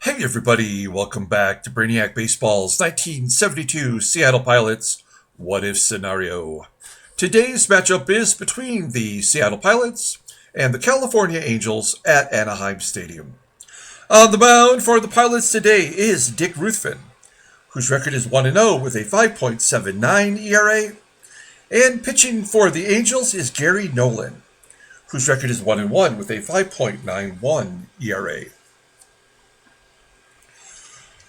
Hey everybody, welcome back to Brainiac Baseball's 1972 Seattle Pilots What If Scenario. Today's matchup is between the Seattle Pilots and the California Angels at Anaheim Stadium. On the mound for the Pilots today is Dick Ruthven, whose record is 1-0 with a 5.79 ERA, and pitching for the Angels is Gary Nolan, whose record is 1-1 with a 5.91 ERA.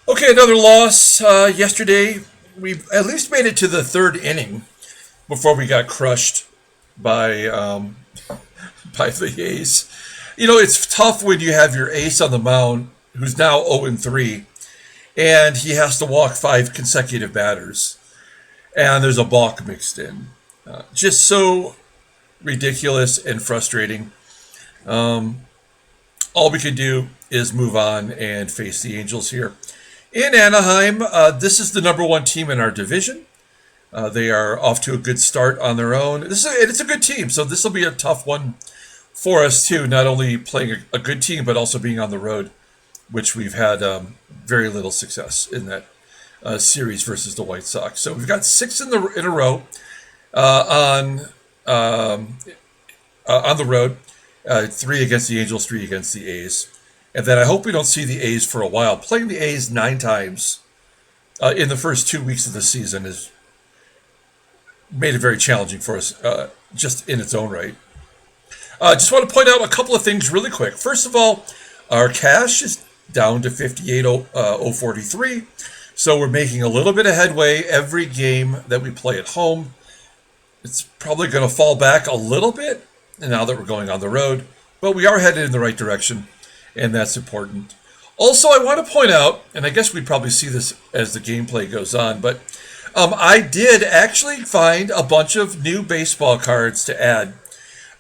Okay, another loss yesterday. We at least made it to the third inning before we got crushed by by the A's. You know, it's tough when you have your ace on the mound, who's now 0-3, and he has to walk 5 consecutive batters, and there's a balk mixed in. Just so ridiculous and frustrating. All we can do is move on and face the Angels here. In Anaheim, this is the number one team in our division. They are off to a good start on their own. It's a good team, so this will be a tough one for us too. Not only playing a good team, but also being on the road, which we've had very little success in that series versus the White Sox. So we've got 6 in a row on the road. 3 against the Angels, 3 against the A's. And then I hope we don't see the A's for a while. Playing the A's 9 times in the first 2 weeks of the season has made it very challenging for us, just in its own right. I just want to point out a couple of things really quick. First of all, our cash is down to 58,043. So we're making a little bit of headway every game that we play at home. It's probably going to fall back a little bit now that we're going on the road. But we are headed in the right direction. And that's important. Also, I want to point out, and I guess we'd probably see this as the gameplay goes on, but I did actually find a bunch of new baseball cards to add.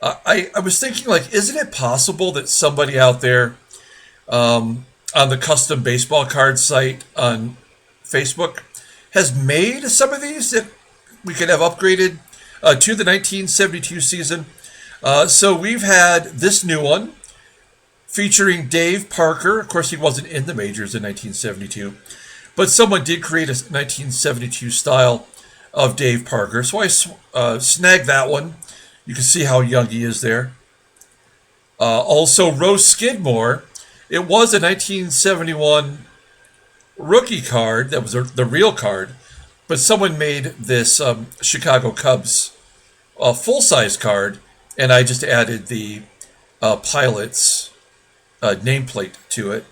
I was thinking, like, isn't it possible that somebody out there on the custom baseball card site on Facebook has made some of these that we could have upgraded to the 1972 season? So we've had this new one, featuring Dave Parker. Of course, he wasn't in the majors in 1972, but someone did create a 1972 style of Dave Parker. So I snagged that one. You can see how young he is there. Also, Rose Skidmore. It was a 1971 rookie card. That was the real card, but someone made this Chicago Cubs full-size card, and I just added the Pilots nameplate to it.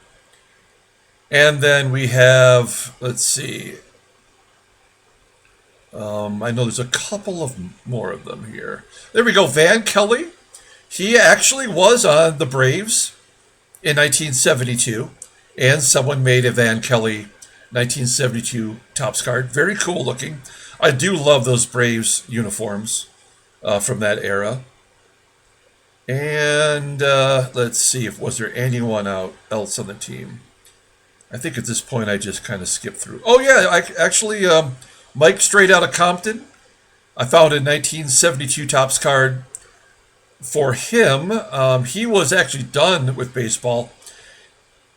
And then we have, let's see, I know there's a couple of more of them here. There we go. Van Kelly. He actually was on the Braves in 1972, and someone made a Van Kelly 1972 Topps card. Very cool looking. I do love those Braves uniforms from that era. And let's see, was there anyone else on the team? I think at this point I just kind of skipped through. Oh yeah, Mike straight out of Compton. I found a 1972 Topps card for him. He was actually done with baseball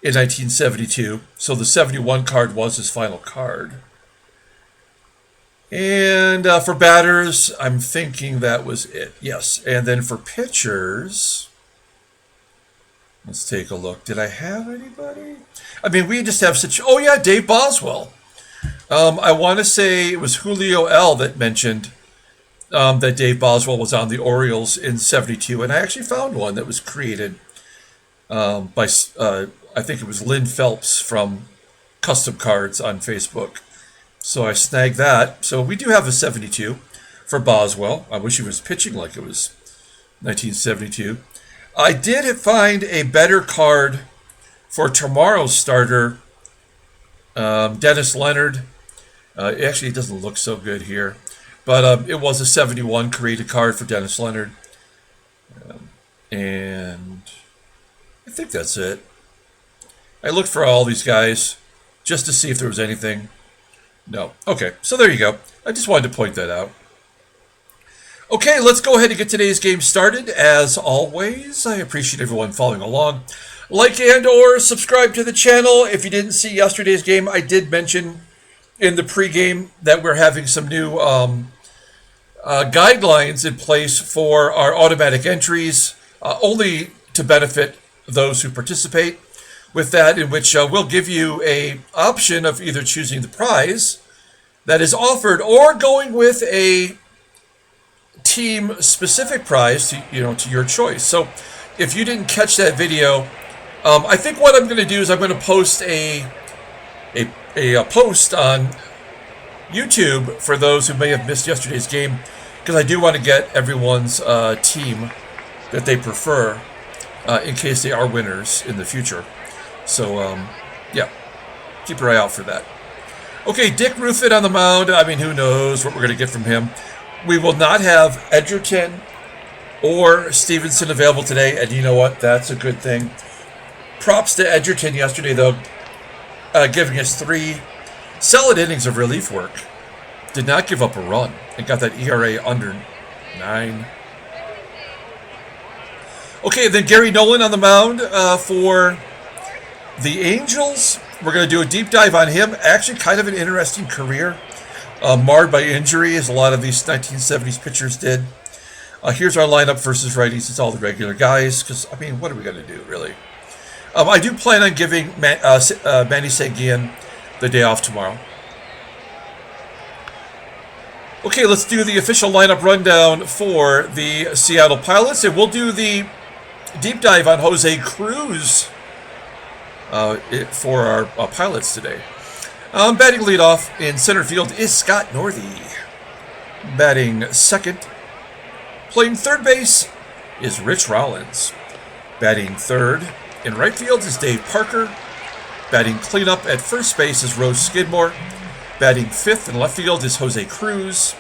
in 1972, so the 71 card was his final card. And for batters, I'm thinking that was it. Yes. And then for pitchers, let's take a look. Did I have anybody? I mean, we just have such... Oh, yeah, Dave Boswell. I want to say it was Julio L. that mentioned that Dave Boswell was on the Orioles in 72. And I actually found one that was created by, I think it was Lynn Phelps from Custom Cards on Facebook. So I snagged that. So we do have a 72 for Boswell. I wish he was pitching like it was 1972. I did find a better card for tomorrow's starter, Dennis Leonard. Actually, it doesn't look so good here. But it was a 71 created card for Dennis Leonard. And I think that's it. I looked for all these guys just to see if there was anything. No. Okay, so there you go. I just wanted to point that out. Okay, let's go ahead and get today's game started. As always, I appreciate everyone following along. Like and or subscribe to the channel. If you didn't see yesterday's game, I did mention in the pregame that we're having some new guidelines in place for our automatic entries, only to benefit those who participate with that, in which we'll give you a option of either choosing the prize that is offered or going with a team specific prize to your choice. So if you didn't catch that video, I think what I'm going to do is I'm going to post a post on YouTube for those who may have missed yesterday's game, because I do want to get everyone's team that they prefer in case they are winners in the future. So, yeah, keep your eye out for that. Okay, Dick Ruthven on the mound. I mean, who knows what we're going to get from him. We will not have Edgerton or Stevenson available today, and you know what? That's a good thing. Props to Edgerton yesterday, though, giving us 3 solid innings of relief work. Did not give up a run and got that ERA under 9. Okay, then Gary Nolan on the mound for the Angels. We're going to do a deep dive on him. Actually, kind of an interesting career. Marred by injury, as a lot of these 1970s pitchers did. Here's our lineup versus righties. It's all the regular guys, because, I mean, what are we going to do, really? I do plan on giving Manny SANGUILLEN the day off tomorrow. Okay, let's do the official lineup rundown for the Seattle Pilots, and we'll do the deep dive on Jose CRUZ for our Pilots today. Batting leadoff in center field is Scott Northey. Batting second, playing third base, is Rich Rollins. Batting third in right field is Dave Parker. Batting cleanup at first base is Rose Skidmore. Batting fifth in left field is Jose CRUZ.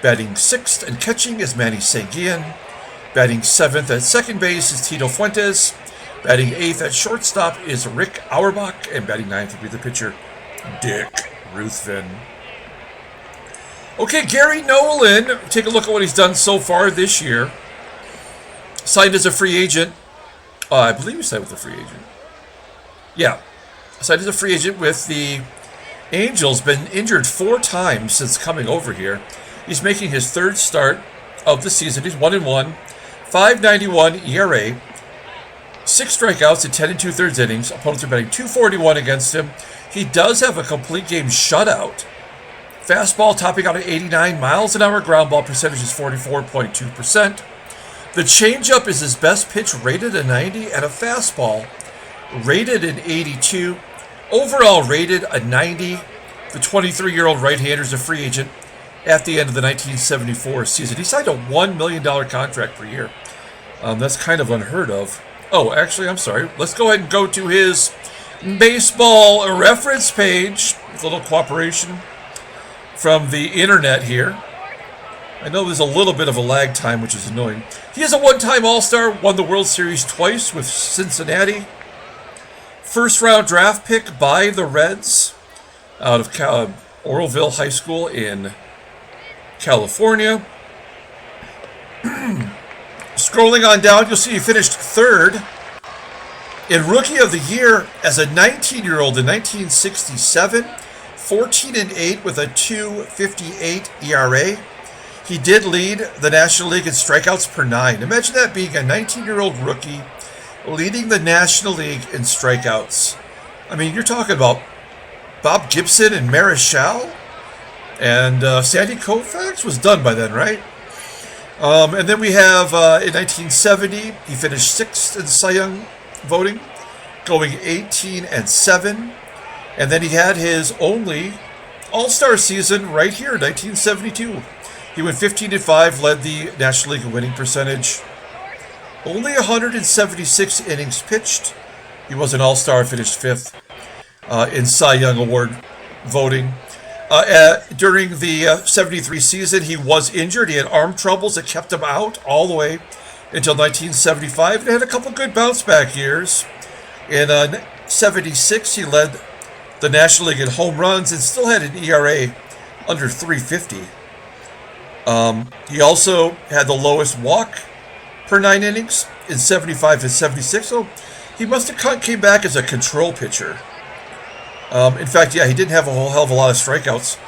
Batting sixth and catching is Manny SANGUILLEN. Batting seventh at second base is Tito Fuentes. Batting eighth at shortstop is Rick Auerbach. And batting ninth will be the pitcher, Dick Ruthven. Okay, Gary Nolan. Take a look at what he's done so far this year. Signed as a free agent. I believe he signed with a free agent. Yeah. Signed as a free agent with the Angels. Been injured 4 times since coming over here. He's making his 3rd start of the season. He's 1-1. 5.91 ERA. 6 strikeouts in 10 2/3 innings. Opponents are batting .241 against him. He does have a complete game shutout. Fastball topping out at 89 miles an hour. Ground ball percentage is 44.2%. The changeup is his best pitch, rated a 90, and a fastball rated an 82. Overall rated a 90. The 23-year-old right-hander is a free agent at the end of the 1974 season. He signed a $1 million contract per year. That's kind of unheard of. Oh, actually, I'm sorry. Let's go ahead and go to his baseball reference page with a little cooperation from the internet here. I know there's a little bit of a lag time, which is annoying. He is a one-time All-Star, won the World Series twice with Cincinnati. First-round draft pick by the Reds out of Oroville High School in California. Scrolling on down, you'll see he finished 3rd in Rookie of the Year as a 19-year-old in 1967. 14-8 with a 2.58 ERA. He did lead the National League in strikeouts per 9. Imagine that, being a 19-year-old rookie leading the National League in strikeouts. I mean, you're talking about Bob Gibson and Marichal, and Sandy Koufax was done by then, right? And then we have, in 1970, he finished 6th in Cy Young voting, going 18-7. And then he had his only All-Star season right here in 1972. He went 15-5, led the National League in winning percentage. Only 176 innings pitched. He was an All-Star, finished 5th in Cy Young Award voting. During the 73 season, he was injured. He had arm troubles that kept him out all the way until 1975. And had a couple good bounce-back years. In 76, he led the National League in home runs and still had an ERA under 3.50. He also had the lowest walk per 9 innings in 75 and 76. So He must have came back as a control pitcher. In fact, yeah, he didn't have a whole hell of a lot of strikeouts.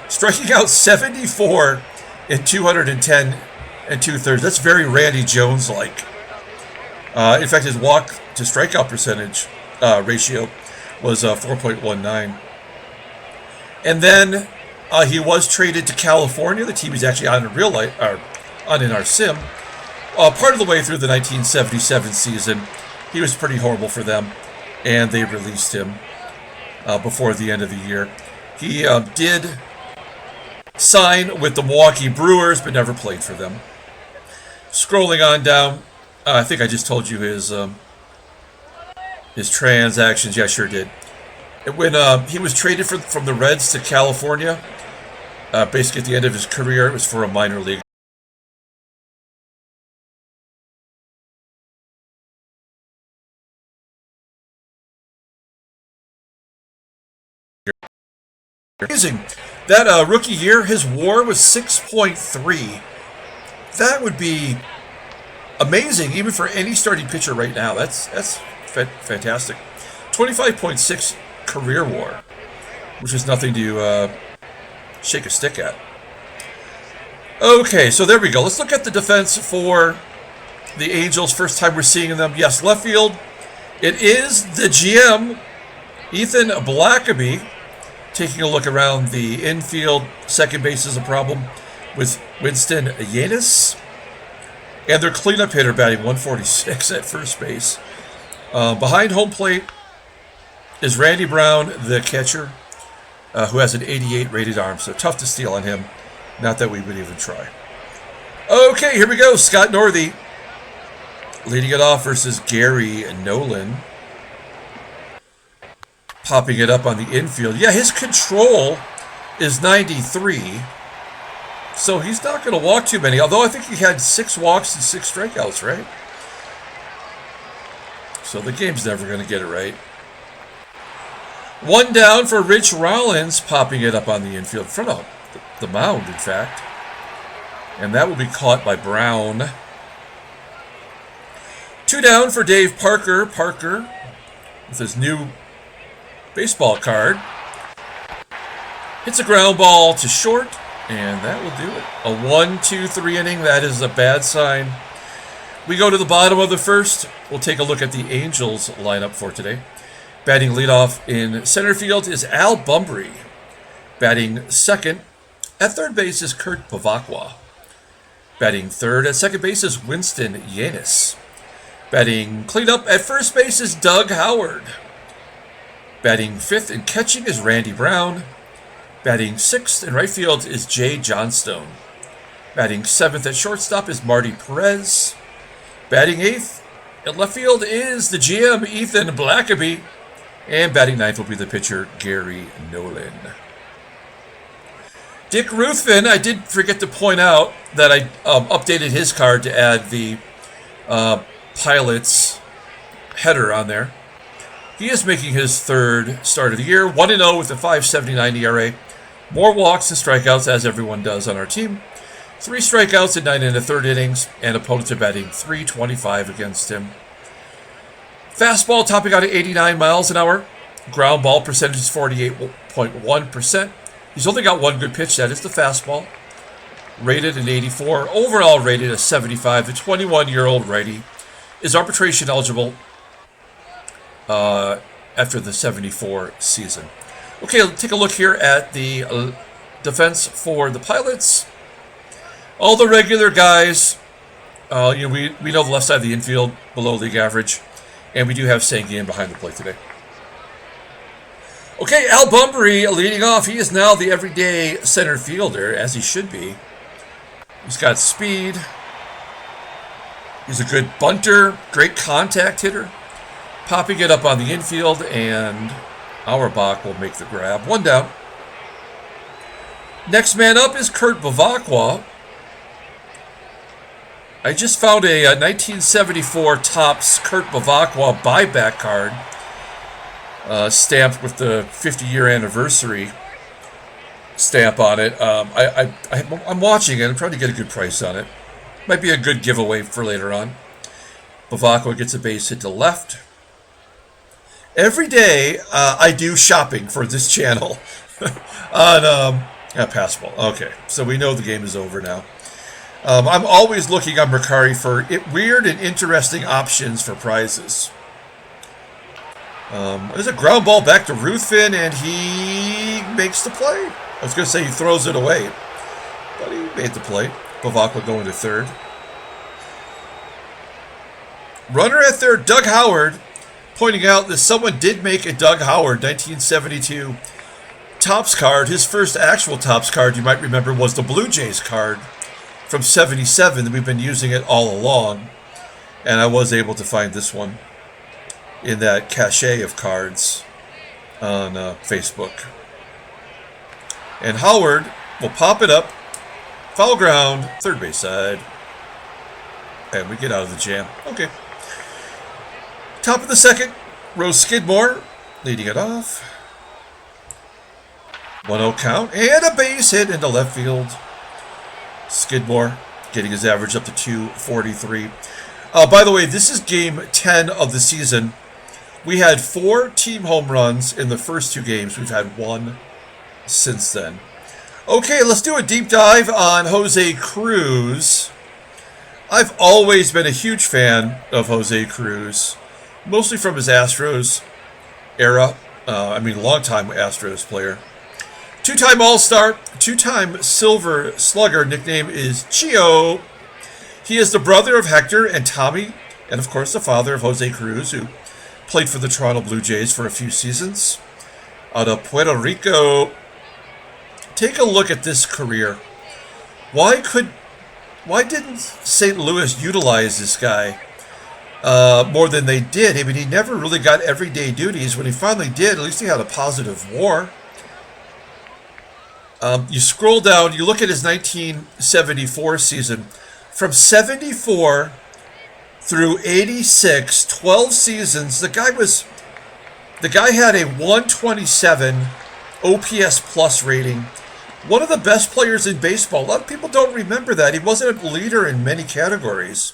Striking out 74 in 210 and 2/3. That's very Randy Jones-like. In fact, his walk to strikeout percentage ratio was 4.19. And then he was traded to California. The team is actually on in real life, or on in our sim. Part of the way through the 1977 season, he was pretty horrible for them, and they released him before the end of the year. He did sign with the Milwaukee Brewers, but never played for them. Scrolling on down, I think I just told you his transactions. Yeah, I sure did. When he was traded from the Reds to California, basically at the end of his career, it was for a minor league. Amazing. That rookie year, his WAR was 6.3. That would be amazing, even for any starting pitcher right now. That's fantastic. 25.6 career WAR, which is nothing to shake a stick at. Okay, so there we go. Let's look at the defense for the Angels. First time we're seeing them. Yes, left field. It is the GM, Ethan Blackaby. Taking a look around the infield, second base is a problem with Winston Yanis. And their cleanup hitter batting 146 at first base. Behind home plate is Randy Brown, the catcher, who has an 88 rated arm. So tough to steal on him. Not that we would even try. Okay, here we go. Scott Northey leading it off versus Gary Nolan. Popping it up on the infield. Yeah, his control is 93. So he's not going to walk too many. Although I think he had 6 walks and 6 strikeouts, right? So the game's never going to get it right. One down for Rich Rollins. Popping it up on the infield. In front of the mound, in fact. And that will be caught by Brown. 2 down for Dave Parker. Parker with his new baseball card. Hits a ground ball to short, and that will do it. A 1-2-3 inning. That is a bad sign. We go to the bottom of the first. We'll take a look at the Angels lineup for today. Batting leadoff in center field is Al Bumbry. Batting second at third base is Kurt BEVACQUA. Batting third at second base is Winston Yanis. Batting cleanup at first base is Doug Howard. Batting fifth and catching is Randy Brown. Batting sixth in right field is Jay Johnstone. Batting seventh at shortstop is Marty PEREZ. Batting eighth at left field is the GM, Ethan Blackaby. And batting ninth will be the pitcher, Gary Nolan. Dick Ruthven, I did forget to point out that I updated his card to add the Pilots header on there. He is making his third start of the year, 1-0 with a 5.79 ERA. More walks and strikeouts, as everyone does on our team. 3 strikeouts in 9 1/3 innings, and opponents are batting .325 against him. Fastball topping out at 89 miles an hour. Ground ball percentage is 48.1%. He's only got one good pitch, that is the fastball. Rated an 84. Overall rated a 75. The 21-year-old righty is arbitration eligible after the 74 season. Okay, let's take a look here at the defense for the Pilots. All the regular guys. We know the left side of the infield below league average, and we do have SANGUILLEN behind the plate today. Okay, Al Bumbry leading off. He is now the everyday center fielder, as he should be. He's got speed. He's a good bunter, great contact hitter. Popping it up on the infield, and AUERBACH will make the grab. 1 down. Next man up is Kurt BEVACQUA. I just found a 1974 Topps Kurt BEVACQUA buyback card, stamped with the 50-year anniversary stamp on it. I'm watching it. I'm trying to get a good price on it. Might be a good giveaway for later on. BEVACQUA gets a base hit to left. Every day I do shopping for this channel on Passable. Okay, so we know the game is over now. I'm always looking on Mercari for weird and interesting options for prizes. There's a ground ball back to Ruthven, and he makes the play. I was going to say he throws it away, but he made the play. BEVACQUA going to third. Runner at third, Doug Howard, pointing out that someone did make a Doug Howard 1972 Topps card. His first actual Topps card, you might remember, was the Blue Jays card from 77 that we've been using it all along. And I was able to find this one in that cache of cards on Facebook. And Howard will pop it up, foul ground, third base side. And we get out of the jam. Okay. Top of the second, Rose Skidmore leading it off. 1-0 count and a base hit into left field. Skidmore getting his average up to 243. By the way, this is game 10 of the season. We had 4 team home runs in the first 2 games. We've had 1 since then. Okay, let's do a deep dive on Jose CRUZ. I've always been a huge fan of Jose CRUZ, mostly from his Astros era. Long-time Astros player. 2-time All-Star, 2-time Silver Slugger, nickname is Chio. He is the brother of Hector and Tommy, and of course the father of Jose CRUZ, who played for the Toronto Blue Jays for a few seasons. Out of Puerto Rico. Take a look at this career. Why didn't St. Louis utilize this guy more than they did? I mean, he never really got everyday duties. When he finally did, at least he had a positive WAR. You scroll down, you look at his 1974 season. From 74 through 86, 12 seasons, the guy had a 127 OPS plus rating. One of the best players in baseball. A lot of people don't remember that. He wasn't a leader in many categories.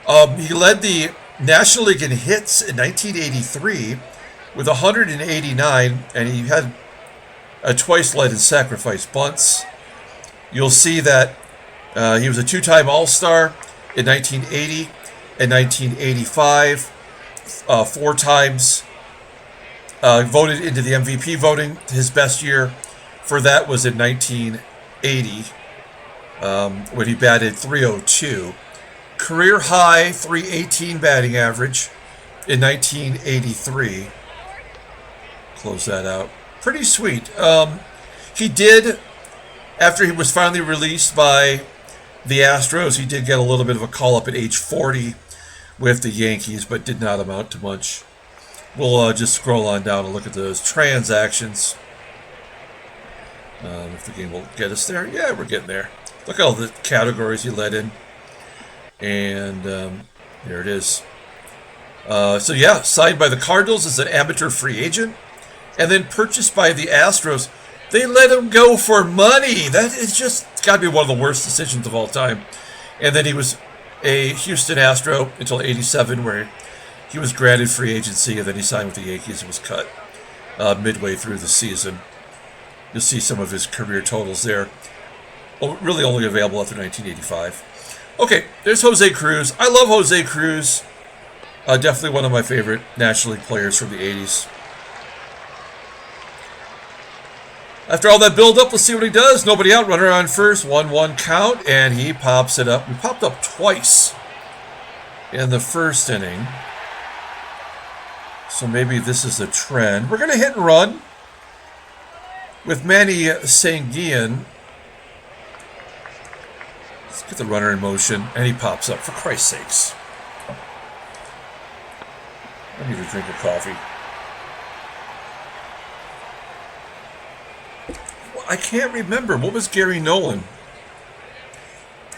He led the National League in hits in 1983 with 189, and he had twice led in sacrifice bunts. You'll see that he was a 2-time All-Star in 1980 and 1985, 4 times voted into the MVP voting. His best year for that was in 1980 when he batted .302. Career high .318 batting average in 1983. Close that out. Pretty sweet. He did, after he was finally released by the Astros, he did get a little bit of a call-up at age 40 with the Yankees, but did not amount to much. We'll just scroll on down and look at those transactions. If the game will get us there. Yeah, we're getting there. Look at all the categories he led in. And there it is. Signed by the Cardinals as an amateur free agent. And then purchased by the Astros. They let him go for money. That is just got to be one of the worst decisions of all time. And then he was a Houston Astro until 87, where he was granted free agency, and then he signed with the Yankees and was cut midway through the season. You'll see some of his career totals there. Well, really only available after 1985. Okay, there's Jose CRUZ. I love Jose CRUZ. Definitely one of my favorite National League players from the 80s. After all that build-up, let's see what he does. Nobody out, runner on first, 1-1 count, and he pops it up. He popped up twice in the first inning. So maybe this is a trend. We're going to hit and run with Manny SANGUILLEN. Let's get the runner in motion, and he pops up, for Christ's sakes. I need a drink of coffee. I can't remember. What was Gary Nolan?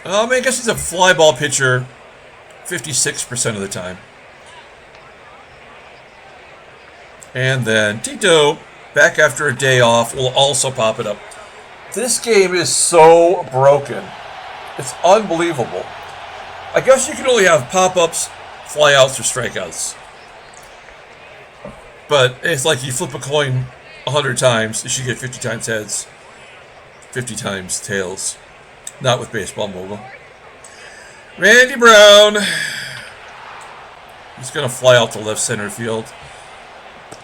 I guess he's a fly ball pitcher 56% of the time. And then Tito, back after a day off, will also pop it up. This game is so broken. It's unbelievable. I guess you can only have pop-ups, flyouts, or strikeouts. But it's like you flip a coin 100 times, you should get 50 times heads, 50 times tails. Not with Baseball Mogul. Randy Brown. He's going to fly out to left center field.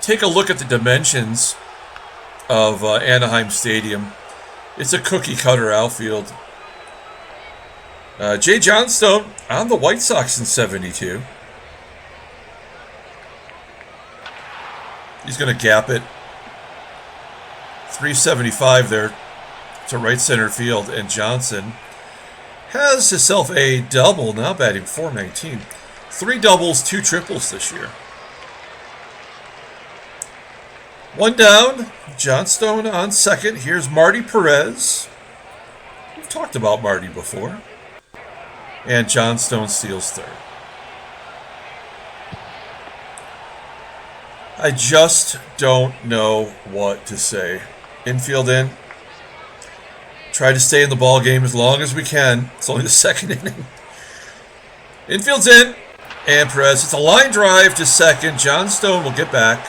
Take a look at the dimensions of Anaheim Stadium. It's a cookie cutter outfield. Jay Johnstone on the White Sox in 72. He's going to gap it. 375 there to right center field. And Johnson has himself a double, now batting .419. 3 doubles, 2 triples this year. 1 down. Johnstone on second. Here's Marty PEREZ. We've talked about Marty before. And Johnstone steals third. I just don't know what to say. Infield in. Try to stay in the ball game as long as we can. It's only the second inning. Infield's in. And PEREZ. It's a line drive to second. Johnstone will get back.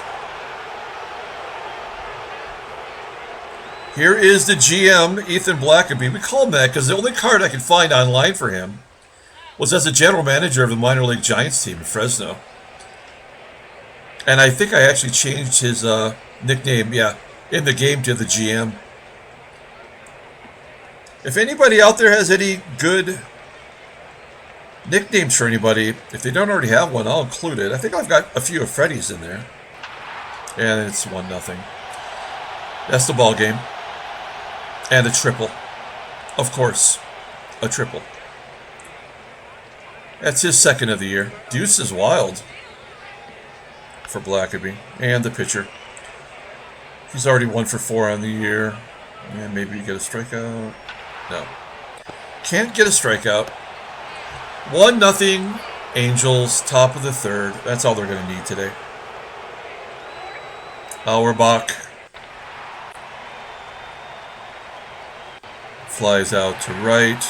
Here is the GM, Ethan Blackaby. We call him that because the only card I could find online for him was as a general manager of the minor league Giants team in Fresno. And I think I actually changed his nickname, in the game to the GM. If anybody out there has any good nicknames for anybody, if they don't already have one, I'll include it. I think I've got a few of Freddy's in there. And it's 1-0. That's the ball game. And a triple. Of course, a triple. That's his second of the year. Deuce is wild for Blackaby. And the pitcher. He's already 1 for 4 on the year. And maybe you get a strikeout. No. Can't get a strikeout. 1-0 Angels, top of the third. That's all they're going to need today. AUERBACH flies out to right.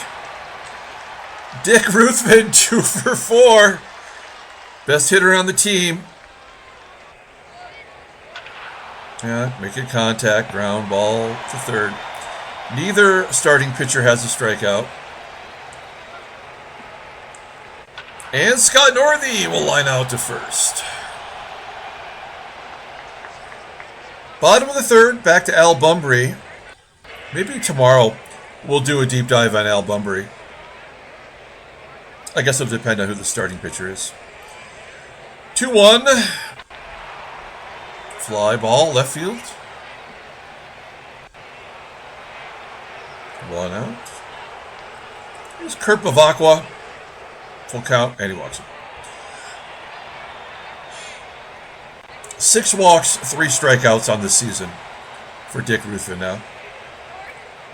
Dick Ruthven, 2 for 4. Best hitter on the team. Yeah, making contact. Ground ball to third. Neither starting pitcher has a strikeout. And Scott Northey will line out to first. Bottom of the third, back to Al Bumbry. Maybe tomorrow we'll do a deep dive on Al Bumbry. I guess it'll depend on who the starting pitcher is. 2-1. Fly ball, left field. 1 out. Here's Kurt BEVACQUA. Full count, and he walks him. 6 walks, 3 strikeouts on the season for Dick Ruthven now.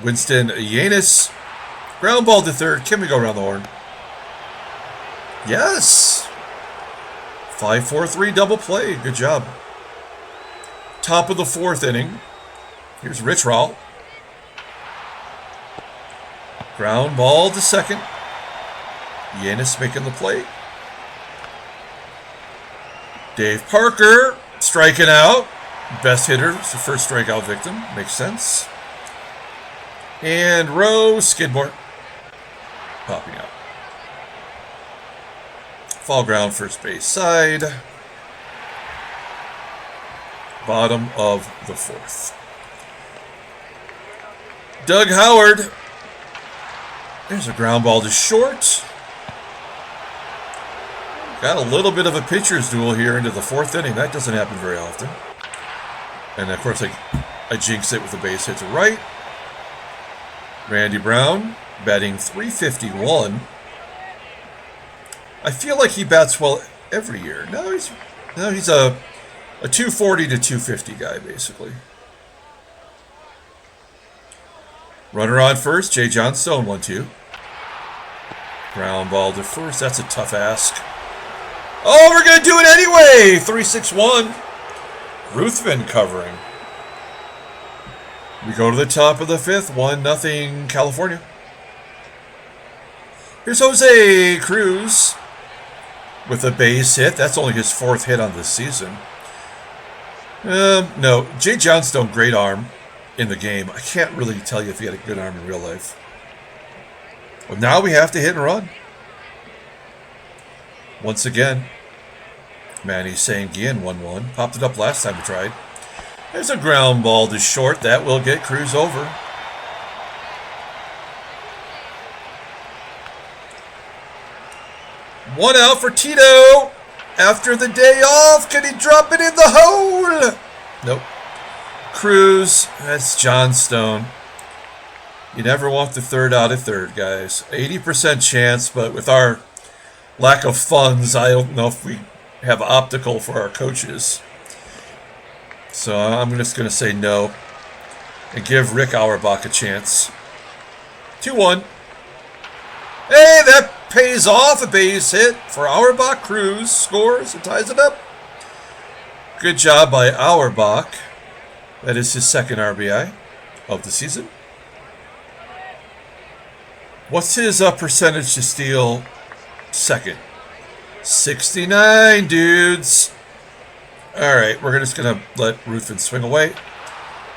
Winston Yanis. Ground ball to third. Can we go around the horn? Yes. 5-4-3 double play. Good job. Top of the 4th inning. Here's Rich Rawl. Ground ball to second. Yanis making the play. Dave Parker striking out. Best hitter. It's the first strikeout victim. Makes sense. And Rowe Skidmore popping out. Fall ground, first base side. Bottom of the 4th. Doug Howard. There's a ground ball to short. Got a little bit of a pitcher's duel here into the 4th inning. That doesn't happen very often. And of course, I jinx it with a base hit to right. Randy Brown batting .351. I feel like he bats well every year. No, he's a 240 to 250 guy, basically. Runner on first, Jay Johnstone, 1-2. Ground ball to first. That's a tough ask. Oh, we're going to do it anyway! 3-6-1. Ruthven covering. We go to the top of the 5th. 1-0 California. Here's Jose CRUZ with a base hit. That's only his 4th hit on this season. No. Jay Johnstone, great arm in the game. I can't really tell you if he had a good arm in real life. Well, now we have to hit and run. Once again, Manny SANGUILLEN 1-1. Popped it up last time we tried. There's a ground ball to short. That will get CRUZ over. One out for Tito. After the day off, can he drop it in the hole? Nope. CRUZ, that's Johnstone. You never want the third out of third, guys. 80% chance, but with our lack of funds, I don't know if we have optical for our coaches. So I'm just going to say no and give Rick AUERBACH a chance. 2-1. Hey, that pays off. A base hit for AUERBACH. CRUZ scores and ties it up. Good job by AUERBACH. That is his second RBI of the season. What's his percentage to steal second? 69, dudes. All right, we're just going to let Ruthven swing away.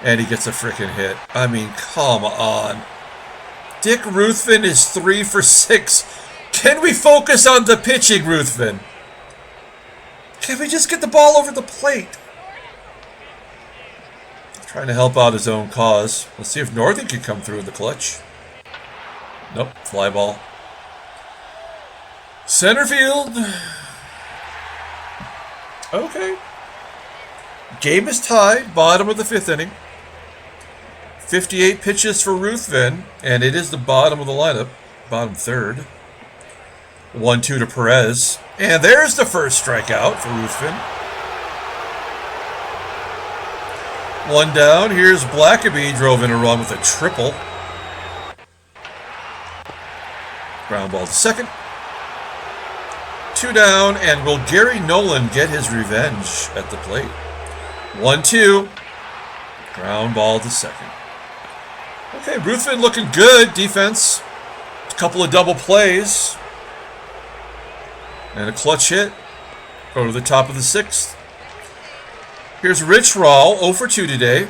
And he gets a freaking hit. I mean, come on. Dick Ruthven is 3 for 6. Can we focus on the pitching, Ruthven? Can we just get the ball over the plate? Trying to help out his own cause. Let's see if NORTHEY can come through in the clutch. Nope, fly ball. Center field. Okay. Game is tied, bottom of the 5th inning. 58 pitches for Ruthven, and it is the bottom of the lineup, bottom third. 1-2 to PEREZ, and there's the first strikeout for Ruthven. One down, here's BLACKABY, drove in a run with a triple. Ground ball to second. 2 down, and will Gary Nolan get his revenge at the plate? 1-2. Ground ball to second. Okay, Ruthven looking good. Defense. A couple of double plays. And a clutch hit. Go to the top of the 6th. Here's Rich Rawl, 0 for 2 today.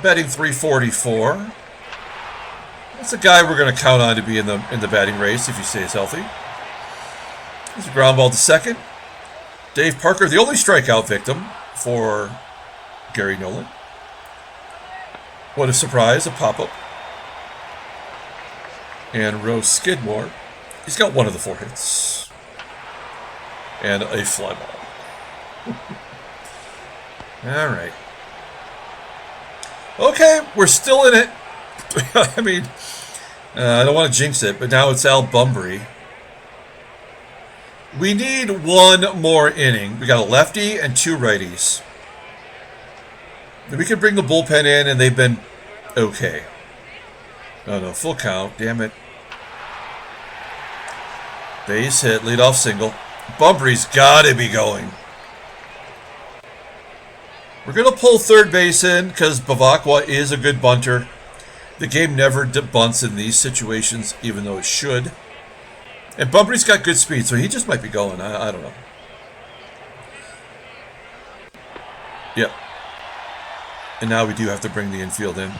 Batting .344. That's a guy we're going to count on to be in the batting race if he stays healthy. There's a ground ball to second. Dave Parker, the only strikeout victim for Gary Nolan. What a surprise, a pop-up. And SKIDMORE. He's got one of the 4 hits. And a fly ball. All right. Okay, we're still in it. I mean, I don't want to jinx it, but now it's BUMBRY. We need one more inning. We got a lefty and 2 righties. We can bring the bullpen in, and they've been okay. Oh, no, full count. Damn it. Base hit, leadoff single. BUMBRY's got to be going. We're going to pull third base in because BEVACQUA is a good bunter. The game never bunts in these situations, even though it should. And BUMBRY's got good speed, so he just might be going. I don't know. Yep. And now we do have to bring the infield in.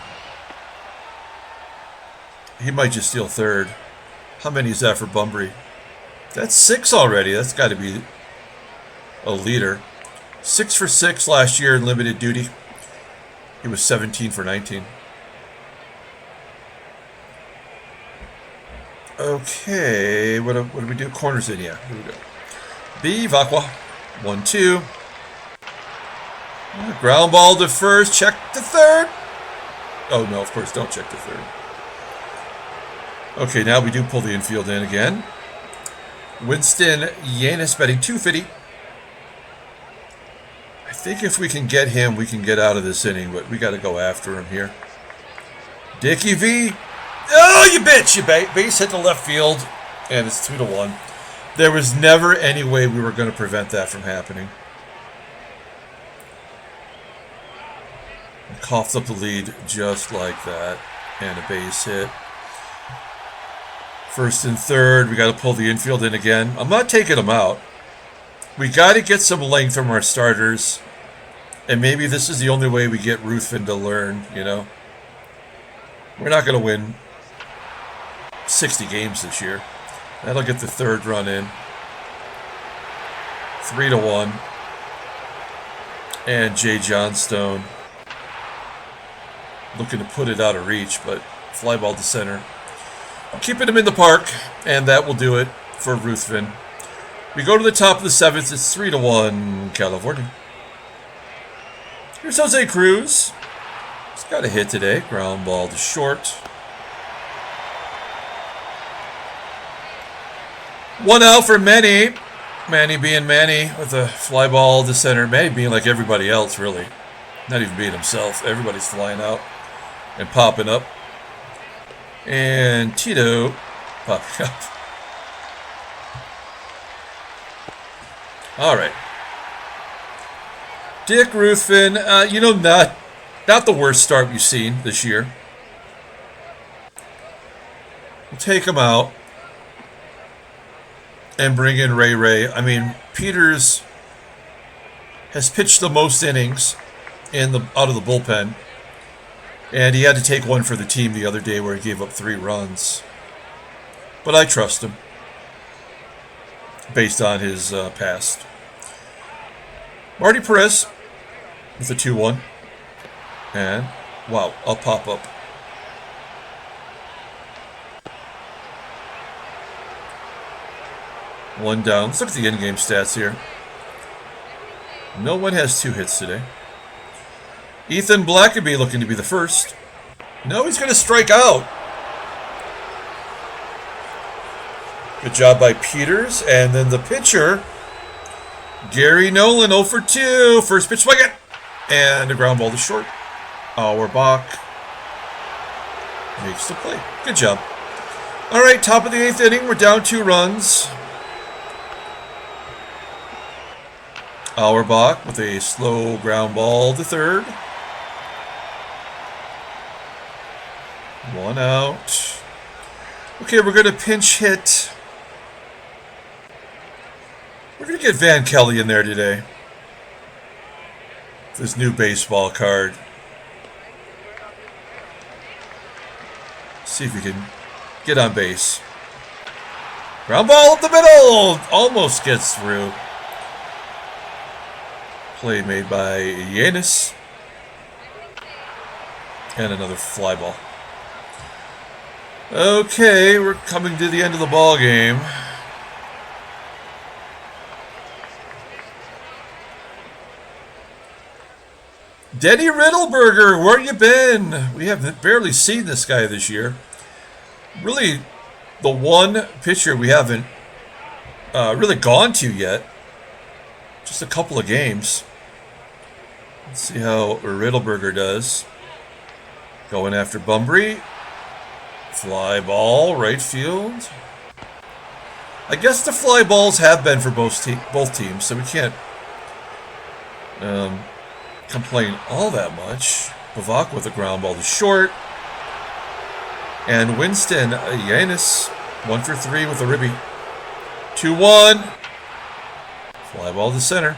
He might just steal third. How many is that for BUMBRY? That's 6 already. That's got to be a leader. 6 for 6 last year in limited duty. He was 17 for 19. Okay, what do we do? Corners in, yeah. Here we go. BEVACQUA. 1-2. Ground ball to first. Check to third. Oh, no, of course, don't check to third. Okay, now we do pull the infield in again. Winston Yanis betting $250. I think if we can get him, we can get out of this inning, but we got to go after him here. Dickie V. Oh, you bitch! You base hit to left field, and it's 2-1. There was never any way we were going to prevent that from happening. Coughed up the lead just like that, and a base hit. First and third, we got to pull the infield in again. I'm not taking them out. We got to get some length from our starters And maybe this is the only way we get Ruthven to learn, you know. We're not going to win 60 games this year. That'll get the third run in. 3-1. And JOHNSTONE looking to put it out of reach, but fly ball to center. Keeping him in the park, and that will do it for Ruthven. We go to the top of the seventh. It's 3-1 California. Here's Jose CRUZ. He's got a hit today. Ground ball to short. 1 out for Manny. Manny being Manny with a fly ball to center. Manny being like everybody else, really. Not even being himself. Everybody's flying out and popping up. And Tito popping up. All right. Dick Ruthven, you know, not the worst start we've seen this year. We'll take him out and bring in Ray. I mean, Peters has pitched the most innings out of the bullpen, and he had to take one for the team the other day where he gave up 3 runs. But I trust him based on his past. Marty PEREZ with a 2-1. And, wow, a pop-up. One down. Let's look at the in-game stats here. No one has 2 hits today. BLACKABY looking to be the first. No, he's going to strike out. Good job by Peters. And then the pitcher, Nolan, 0 for 2. First pitch swing it. And a ground ball to short. AUERBACH makes the play. Good job. All right, top of the 8th inning. We're down 2 runs. AUERBACH with a slow ground ball to third. 1 out. Okay, we're going to pinch hit. We're going to get Van Kelly in there today. This new baseball card. See if we can get on base. Ground ball up the middle. Almost gets through. Play made by LLENAS. And another fly ball. Okay, we're coming to the end of the ball game. Denny Riddleberger, where you been? We have barely seen this guy this year. Really, the one pitcher we haven't really gone to yet. Just a couple of games. Let's see how Riddleberger does. Going after BUMBRY. Fly ball, right field. I guess the fly balls have been for both teams, so we can't complain all that much. BEVACQua with a ground ball to short. And Winston, LLENAS, 1 for 3 with a ribby. 2-1. Fly ball to center.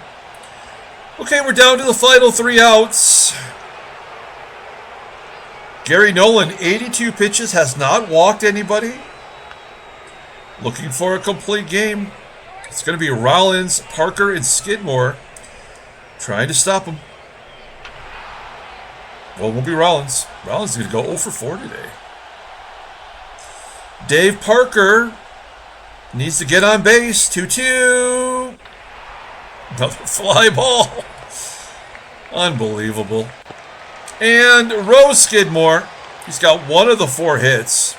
Okay, we're down to the final 3 outs. Nolan, 82 pitches, has not walked anybody. Looking for a complete game. It's going to be Rollins, Parker, and Skidmore trying to stop him. Well, it won't be Rollins. Rollins is going to go 0 for 4 today. Dave Parker needs to get on base. 2-2. Another fly ball. Unbelievable. And Rose Skidmore. He's got 1 of the 4 hits.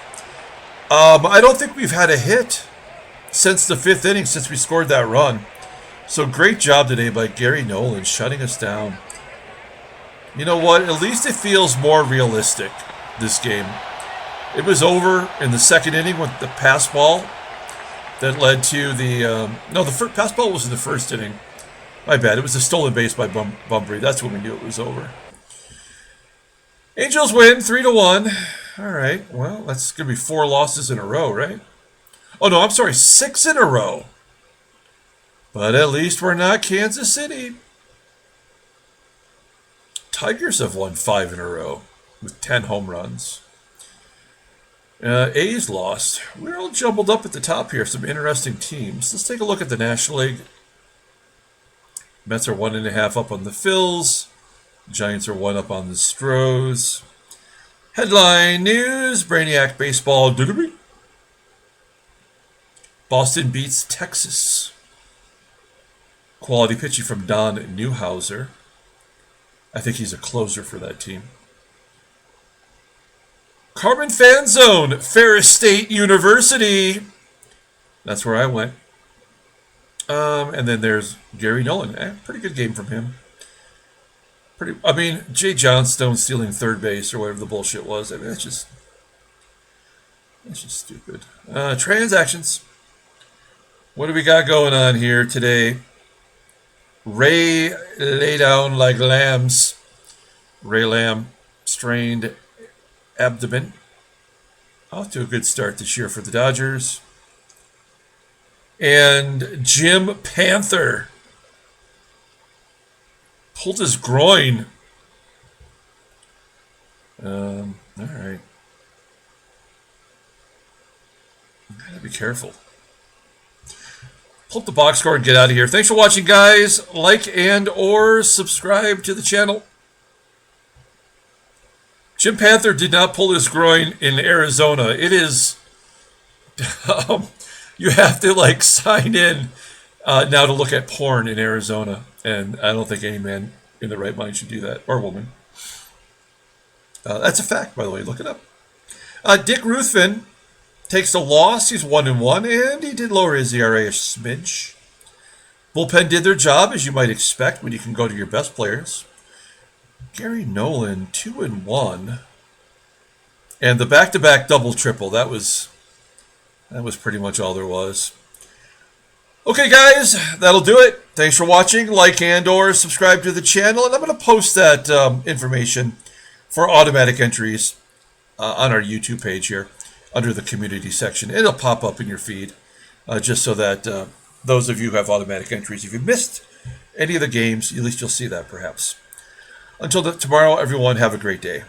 I don't think we've had a hit since the 5th inning, since we scored that run. So great job today by Nolan shutting us down. You know what? At least it feels more realistic, this game. It was over in the 2nd inning with the pass ball that led to the... no, the pass ball was in the 1st inning. My bad. It was a stolen base by BUMBRY. That's when we knew it was over. Angels win 3-1. All right. Well, that's going to be 4 losses in a row, right? Oh, no, I'm sorry. 6 in a row. But at least we're not Kansas City. Tigers have won 5 in a row with 10 home runs. A's lost. We're all jumbled up at the top here. Some interesting teams. Let's take a look at the National League. Mets are 1.5 up on the Phils. Giants are 1 up on the Stros. Headline news: Brainiac baseball. Boston beats Texas. Quality pitching from Don Newhouser. I think he's a closer for that team. Carmen Fan Zone, Ferris State University. That's where I went. And then there's Gary Nolan. Pretty good game from him. Jay Johnstone stealing third base or whatever the bullshit was. I mean, that's just stupid. Transactions. What do we got going on here today? Ray lay down like lambs. Ray Lamb strained abdomen. Off to a good start this year for the Dodgers. And Jim Panther pulled his groin. All right. Gotta be careful. Pull up the box score and get out of here. Thanks for watching, guys. Like and or subscribe to the channel. Jim Panther did not pull his groin in Arizona. It is... you have to, sign in now to look at porn in Arizona. And I don't think any man in the right mind should do that. Or woman. That's a fact, by the way. Look it up. Dick Ruthven takes a loss. He's 1-1, and he did lower his ERA a smidge. Bullpen did their job, as you might expect when you can go to your best players. Gary Nolan, 2-1. And the back-to-back double-triple, that was pretty much all there was. Okay, guys, that'll do it. Thanks for watching. Like and or subscribe to the channel, and I'm going to post that information for automatic entries on our YouTube page here under the community section. It'll pop up in your feed just so that those of you who have automatic entries, if you missed any of the games, at least you'll see that perhaps. Until tomorrow, everyone, have a great day.